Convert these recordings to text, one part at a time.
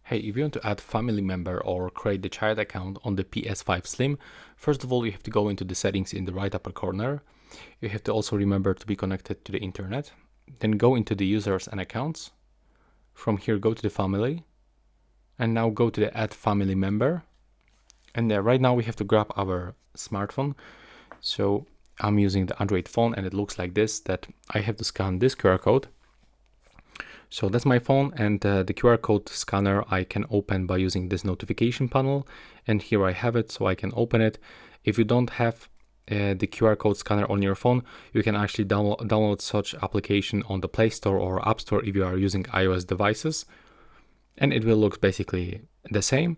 Hey, if you want to add family member or create the child account on the PS5 Slim, first of all, you have to go into the settings in the right upper corner. You have to also remember to be connected to the internet. Then go into the users and accounts. From here, go to the family. And now go to the add family member. And right now we have to grab our smartphone. So I'm using the Android phone and it looks like this, that I have to scan this QR code. So that's my phone, and the QR code scanner I can open by using this notification panel, and here I have it, so I can open it. If you don't have the QR code scanner on your phone, you can actually download such application on the Play Store or App Store if you are using iOS devices, and it will look basically the same.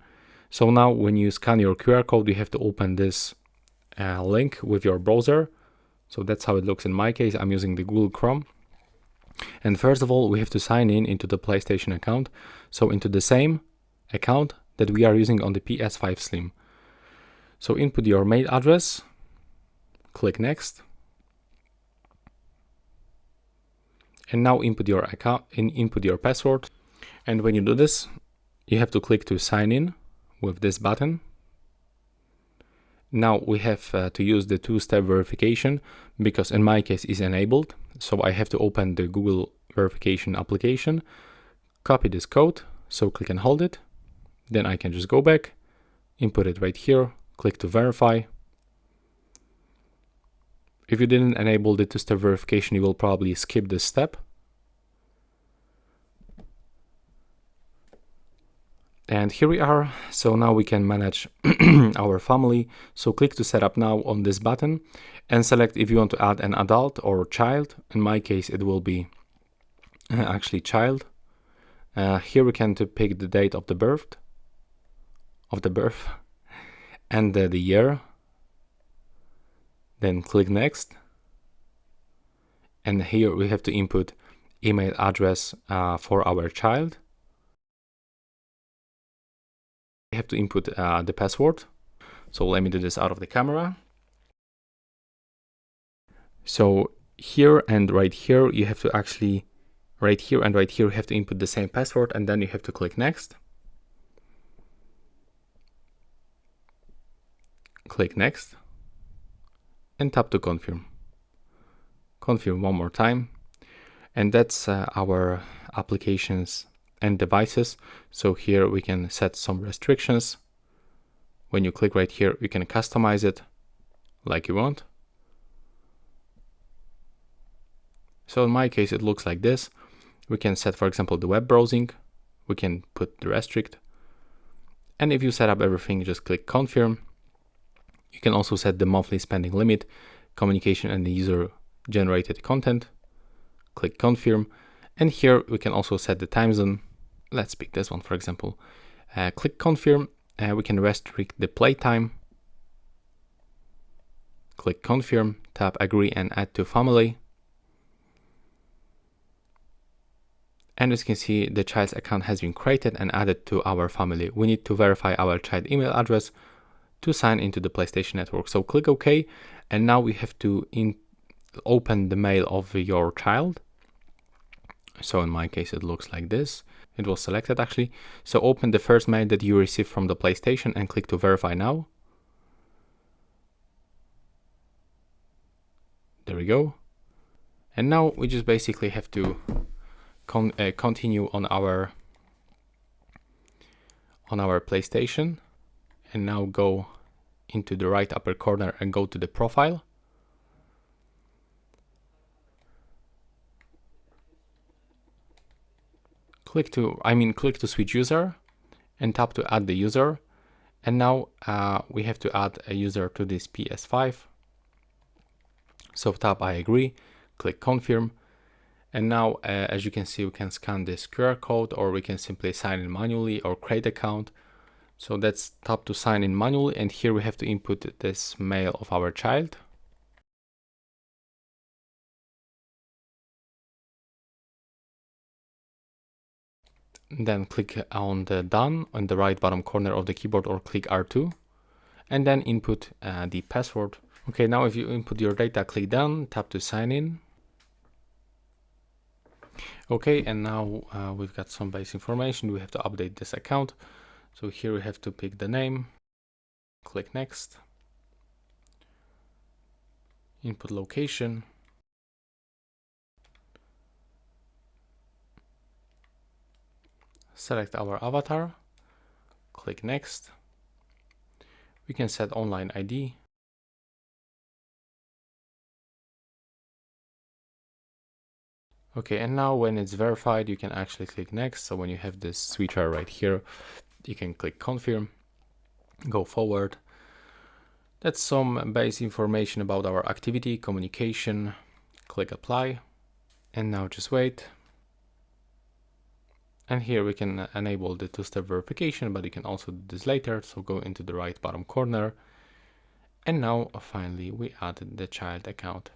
So now when you scan your QR code, you have to open this link with your browser. So that's how it looks in my case. I'm using the Google Chrome. And first of all, we have to sign in into the PlayStation account, so into the same account that we are using on the PS5 Slim. So input your mail address, click next, and now input your account and input your password. And when you do this, you have to click to sign in with this button. Now we have to use the two-step verification because in my case is enabled. So I have to open the Google verification application, copy this code, so click and hold it. Then I can just go back, input it right here, click to verify. If you didn't enable the two-step verification, you will probably skip this step. And here we are. So now we can manage our family. So click to set up now on this button and select if you want to add an adult or child. In my case, it will be actually child. Here we can pick the date of the birth, and the year. Then click next. And here we have to input email address for our child. We have to input the password. So let me do this out of the camera. So here and right here, you have to actually, right here and right here, you have to input the same password, and then you have to click next. Click next and tap to confirm. Confirm one more time. And that's our applications and devices. So here we can set some restrictions. When you click right here, you can customize it like you want. So in my case, it looks like this. We can set, for example, the web browsing. We can put the restrict. And if you set up everything, just click confirm. You can also set the monthly spending limit, communication, and the user generated content. Click confirm. And here we can also set the time zone. Let's pick this one, for example. Click confirm. We can restrict the playtime. Click confirm, tap agree and add to family. And as you can see, the child's account has been created and added to our family. We need to verify our child email address to sign into the PlayStation Network. So click OK. And now we have to open the mail of your child. So in my case, it looks like this. It was selected actually. So open the first mail that you received from the PlayStation and click to verify now. There we go. And now we just basically have to continue on our PlayStation, and now go into the right upper corner and go to the profile. Click to switch user and tap to add the user. And now we have to add a user to this PS5. So tap I agree, click confirm. And now, as you can see, we can scan this QR code, or we can simply sign in manually or create account. So let's tap to sign in manually, and here we have to input this mail of our child. Then click on the done on the right bottom corner of the keyboard, or click R2, and then input the password. Okay, now if you input your data, click done, tap to sign in. Okay, and now we've got some basic information. We have to update this account. So here we have to pick the name, click next, input location, select our avatar, click next. We can set online ID. Okay, and now when it's verified, you can actually click next. So when you have this switcher right here, you can click confirm, go forward. That's some basic information about our activity, communication. Click apply, and now just wait. And here we can enable the two-step verification, but you can also do this later. So go into the right bottom corner. And now finally we added the child account.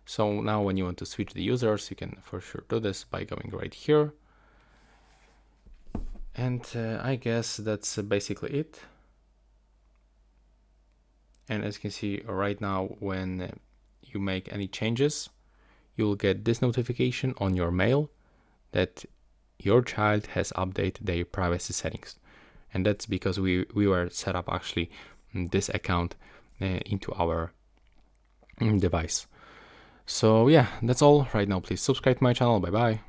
So now when you want to switch the users, you can for sure do this by going right here. And I guess that's basically it. And as you can see right now, when you make any changes, you'll get this notification on your mail that your child has updated their privacy settings. And that's because we were set up actually this account into our device. So yeah, that's all right now. Please subscribe to my channel. Bye bye.